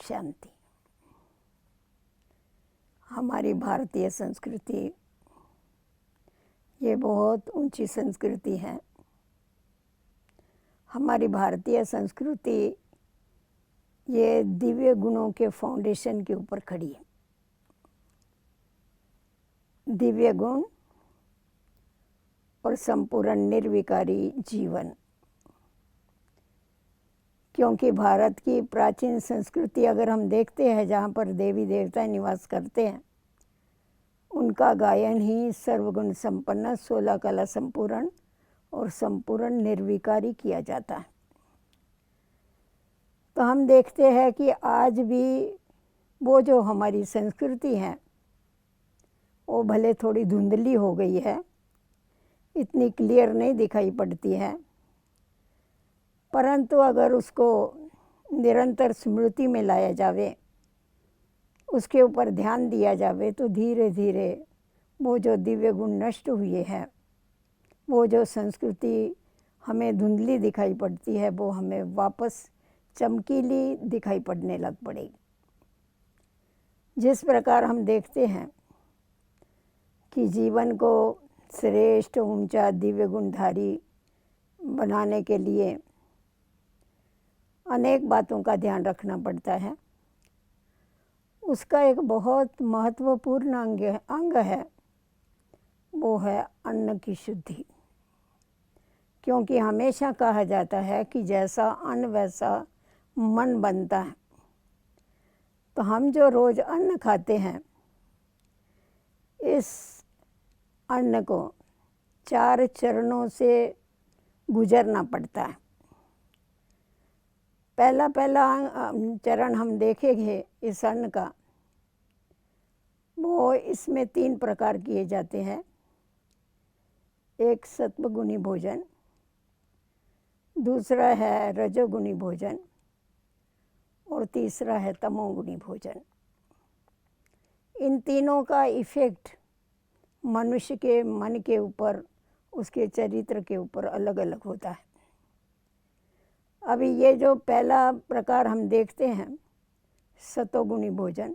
शांति। हमारी भारतीय संस्कृति ये बहुत ऊंची संस्कृति है। हमारी भारतीय संस्कृति ये दिव्य गुणों के फाउंडेशन के ऊपर खड़ी है। दिव्य गुण और संपूर्ण निर्विकारी जीवन। क्योंकि भारत की प्राचीन संस्कृति अगर हम देखते हैं, जहाँ पर देवी देवता निवास करते हैं, उनका गायन ही सर्वगुण संपन्न, 16 कला संपूर्ण और संपूर्ण निर्विकारी किया जाता है। तो हम देखते हैं कि आज भी वो जो हमारी संस्कृति है वो भले थोड़ी धुंधली हो गई है, इतनी क्लियर नहीं दिखाई पड़ती है, परंतु अगर उसको निरंतर स्मृति में लाया जावे, उसके ऊपर ध्यान दिया जावे, तो धीरे धीरे वो जो दिव्य गुण नष्ट हुए हैं, वो जो संस्कृति हमें धुंधली दिखाई पड़ती है, वो हमें वापस चमकीली दिखाई पड़ने लग पड़ेगी। जिस प्रकार हम देखते हैं कि जीवन को श्रेष्ठ ऊंचा दिव्य गुणधारी बनाने के लिए अनेक बातों का ध्यान रखना पड़ता है। उसका एक बहुत महत्वपूर्ण अंग है, वो है अन्न की शुद्धि। क्योंकि हमेशा कहा जाता है कि जैसा अन्न वैसा मन बनता है। तो हम जो रोज अन्न खाते हैं, इस अन्न को 4 चरणों से गुजरना पड़ता है। पहला चरण हम देखेंगे इस अन्न का, वो इसमें 3 प्रकार किए जाते हैं। एक सत्वगुणी भोजन, दूसरा है रजोगुणी भोजन और तीसरा है तमोगुणी भोजन। इन तीनों का इफेक्ट मनुष्य के मन के ऊपर, उसके चरित्र के ऊपर अलग अलग होता है। अभी ये जो पहला प्रकार हम देखते हैं, सतोगुणी भोजन,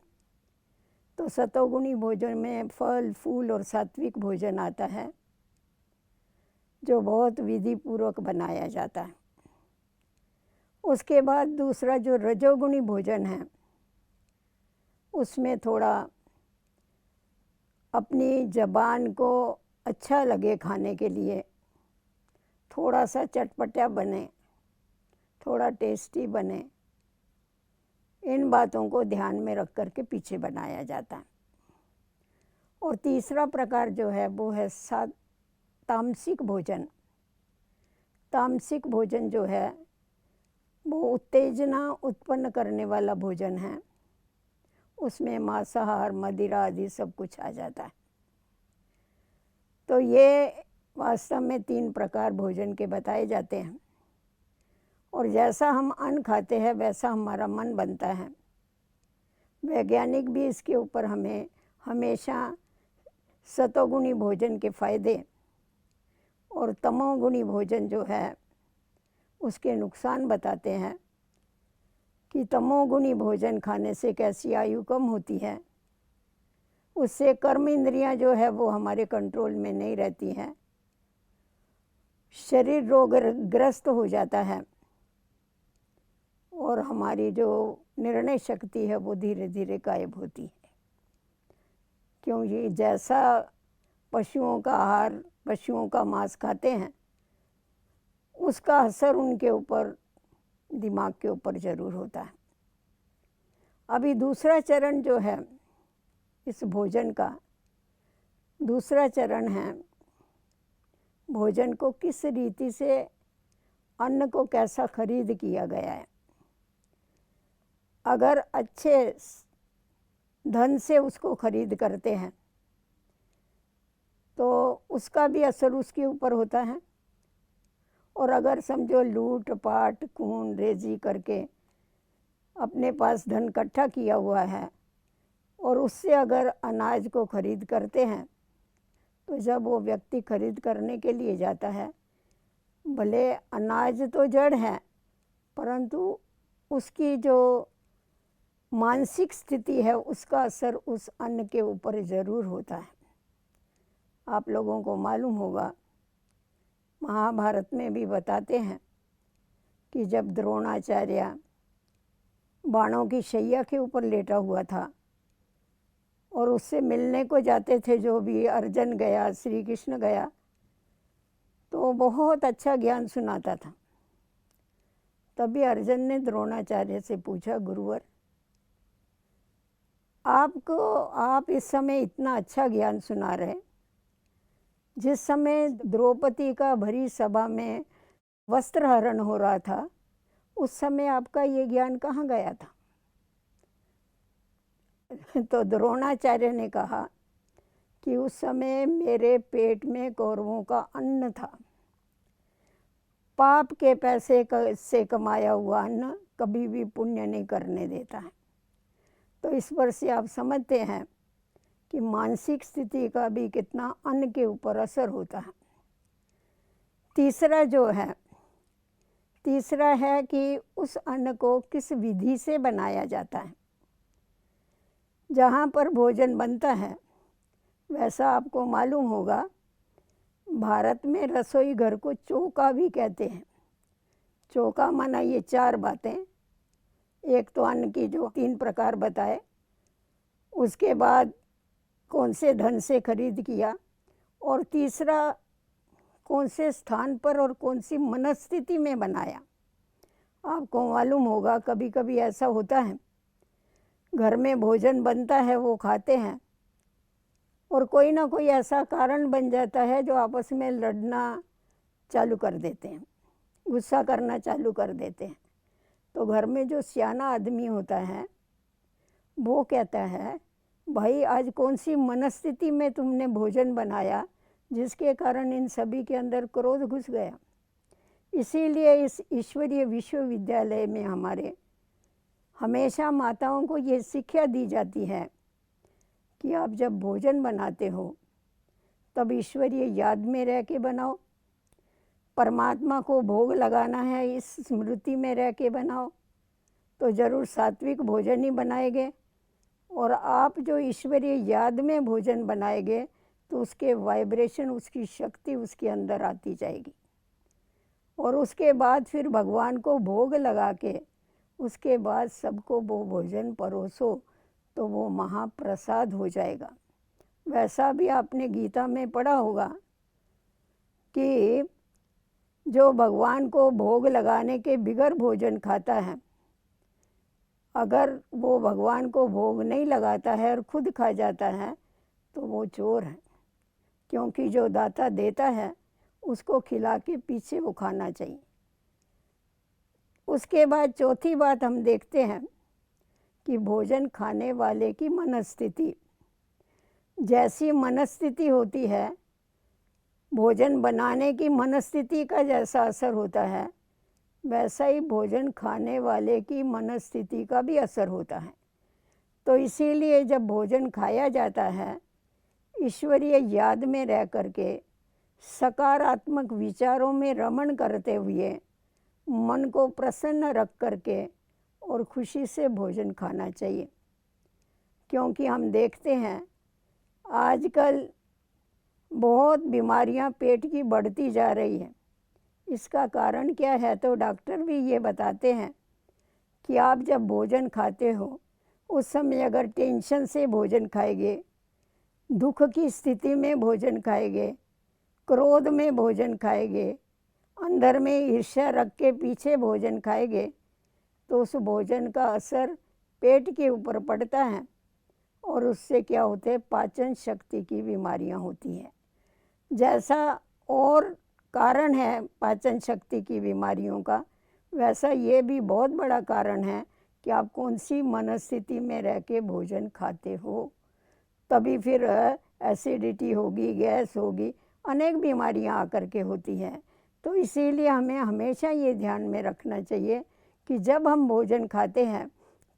तो सतोगुणी भोजन में फल फूल और सात्विक भोजन आता है, जो बहुत विधि पूर्वक बनाया जाता है। उसके बाद दूसरा जो रजोगुणी भोजन है, उसमें थोड़ा अपनी ज़बान को अच्छा लगे खाने के लिए, थोड़ा सा चटपटा बने, थोड़ा टेस्टी बने, इन बातों को ध्यान में रख कर के पीछे बनाया जाता है। और तीसरा प्रकार जो है वो है तामसिक भोजन। तामसिक भोजन जो है वो उत्तेजना उत्पन्न करने वाला भोजन है। उसमें मांसाहार, मदिरा आदि सब कुछ आ जाता है। तो ये वास्तव में 3 प्रकार भोजन के बताए जाते हैं। और जैसा हम अन्न खाते हैं वैसा हमारा मन बनता है। वैज्ञानिक भी इसके ऊपर हमें हमेशा सतोगुणी भोजन के फायदे और तमोगुणी भोजन जो है उसके नुकसान बताते हैं कि तमोगुणी भोजन खाने से कैसी आयु कम होती है, उससे कर्म इंद्रियां जो है वो हमारे कंट्रोल में नहीं रहती हैं, शरीर रोगग्रस्त हो जाता है और हमारी जो निर्णय शक्ति है वो धीरे धीरे गायब होती है। क्योंकि जैसा पशुओं का आहार, पशुओं का मांस खाते हैं, उसका असर उनके ऊपर, दिमाग के ऊपर जरूर होता है। अभी दूसरा चरण जो है इस भोजन का, दूसरा चरण है भोजन को किस रीति से, अन्न को कैसा खरीद किया गया है। अगर अच्छे धन से उसको खरीद करते हैं तो उसका भी असर उसके ऊपर होता है। और अगर समझो लूट पाट खून रेजी करके अपने पास धन इकट्ठा किया हुआ है और उससे अगर अनाज को खरीद करते हैं, तो जब वो व्यक्ति खरीद करने के लिए जाता है, भले अनाज तो जड़ है, परंतु उसकी जो मानसिक स्थिति है उसका असर उस अन्न के ऊपर ज़रूर होता है। आप लोगों को मालूम होगा, महाभारत में भी बताते हैं कि जब द्रोणाचार्य बाणों की शैया के ऊपर लेटा हुआ था और उससे मिलने को जाते थे, जो भी अर्जुन गया, श्री कृष्ण गया, तो बहुत अच्छा ज्ञान सुनाता था। तभी अर्जुन ने द्रोणाचार्य से पूछा, गुरुवर आप इस समय इतना अच्छा ज्ञान सुना रहे, जिस समय द्रौपदी का भरी सभा में वस्त्रहरण हो रहा था, उस समय आपका ये ज्ञान कहाँ गया था? तो द्रोणाचार्य ने कहा कि उस समय मेरे पेट में कौरवों का अन्न था। पाप के पैसे से कमाया हुआ अन्न कभी भी पुण्य नहीं करने देता है। तो इस पर से आप समझते हैं कि मानसिक स्थिति का भी कितना अन्न के ऊपर असर होता है। तीसरा है कि उस अन्न को किस विधि से बनाया जाता है। जहाँ पर भोजन बनता है, वैसा आपको मालूम होगा, भारत में रसोई घर को चौका भी कहते हैं। चौका माना ये 4 बातें। एक तो अन्न की जो 3 प्रकार बताए, उसके बाद कौन से धन से खरीद किया, और तीसरा कौन से स्थान पर और कौन सी मनस्थिति में बनाया। आपको मालूम होगा, कभी कभी ऐसा होता है, घर में भोजन बनता है, वो खाते हैं, और कोई ना कोई ऐसा कारण बन जाता है जो आपस में लड़ना चालू कर देते हैं, गुस्सा करना चालू कर देते हैं। तो घर में जो सियाना आदमी होता है, वो कहता है, भाई आज कौन सी मनस्थिति में तुमने भोजन बनाया जिसके कारण इन सभी के अंदर क्रोध घुस गया। इसीलिए इस ईश्वरीय विश्वविद्यालय में हमारे हमेशा माताओं को ये शिक्षा दी जाती है कि आप जब भोजन बनाते हो तब ईश्वरीय याद में रह के बनाओ, परमात्मा को भोग लगाना है इस स्मृति में रह के बनाओ, तो ज़रूर सात्विक भोजन ही बनाएंगे। और आप जो ईश्वरीय याद में भोजन बनाएंगे तो उसके वाइब्रेशन, उसकी शक्ति उसके अंदर आती जाएगी, और उसके बाद फिर भगवान को भोग लगा के उसके बाद सबको वो भोजन परोसो तो वो महाप्रसाद हो जाएगा। वैसा भी आपने गीता में पढ़ा होगा कि जो भगवान को भोग लगाने के बिगर भोजन खाता है, अगर वो भगवान को भोग नहीं लगाता है और खुद खा जाता है तो वो चोर है, क्योंकि जो दाता देता है उसको खिला के पीछे वो खाना चाहिए। उसके बाद चौथी बात हम देखते हैं कि भोजन खाने वाले की मनस्थिति, जैसी मनस्थिति होती है, भोजन बनाने की मनस्थिति का जैसा असर होता है, वैसा ही भोजन खाने वाले की मनस्थिति का भी असर होता है। तो इसीलिए जब भोजन खाया जाता है, ईश्वरीय याद में रह करके सकारात्मक विचारों में रमण करते हुए मन को प्रसन्न रख करके और खुशी से भोजन खाना चाहिए। क्योंकि हम देखते हैं आजकल बहुत बीमारियां पेट की बढ़ती जा रही है। इसका कारण क्या है? तो डॉक्टर भी ये बताते हैं कि आप जब भोजन खाते हो उस समय अगर टेंशन से भोजन खाएंगे, दुख की स्थिति में भोजन खाएंगे, क्रोध में भोजन खाएंगे, अंदर में ईर्ष्या रख के पीछे भोजन खाएंगे, तो उस भोजन का असर पेट के ऊपर पड़ता है और उससे क्या होते हैं, पाचन शक्ति की बीमारियां होती हैं। जैसा और कारण है पाचन शक्ति की बीमारियों का, वैसा ये भी बहुत बड़ा कारण है कि आप कौन सी मनस्थिति में रह के भोजन खाते हो। तभी फिर एसिडिटी होगी, गैस होगी, अनेक बीमारियां आकर के होती हैं। तो इसीलिए हमें हमेशा ये ध्यान में रखना चाहिए कि जब हम भोजन खाते हैं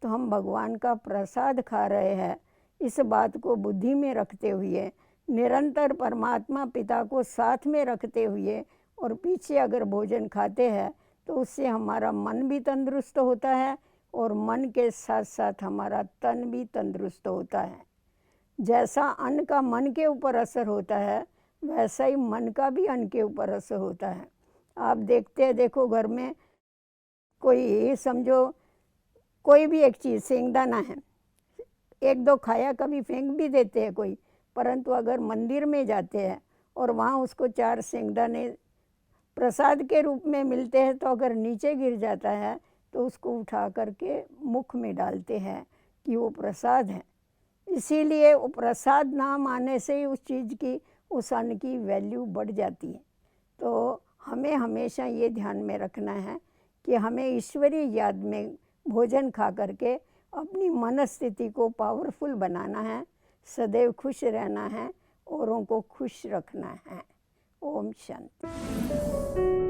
तो हम भगवान का प्रसाद खा रहे हैं, इस बात को बुद्धि में रखते हुए, निरंतर परमात्मा पिता को साथ में रखते हुए और पीछे अगर भोजन खाते हैं तो उससे हमारा मन भी तंदुरुस्त होता है और मन के साथ साथ हमारा तन भी तंदुरुस्त होता है। जैसा अन्न का मन के ऊपर असर होता है, वैसा ही मन का भी अन्न के ऊपर असर होता है। आप देखते हैं, देखो घर में कोई समझो कोई भी एक चीज़, सेंगदाना है, एक दो खाया कभी फेंक भी देते हैं कोई, परंतु अगर मंदिर में जाते हैं और वहाँ उसको 4 सेंगदाने प्रसाद के रूप में मिलते हैं, तो अगर नीचे गिर जाता है तो उसको उठा करके मुख में डालते हैं कि वो प्रसाद है। इसीलिए वो प्रसाद नाम आने से ही उस चीज़ की, उस अन्न की वैल्यू बढ़ जाती है। तो हमें हमेशा ये ध्यान में रखना है कि हमें ईश्वरीय याद में भोजन खा करके अपनी मनस्थिति को पावरफुल बनाना है, सदैव खुश रहना है, औरों को खुश रखना है। ओम शांति।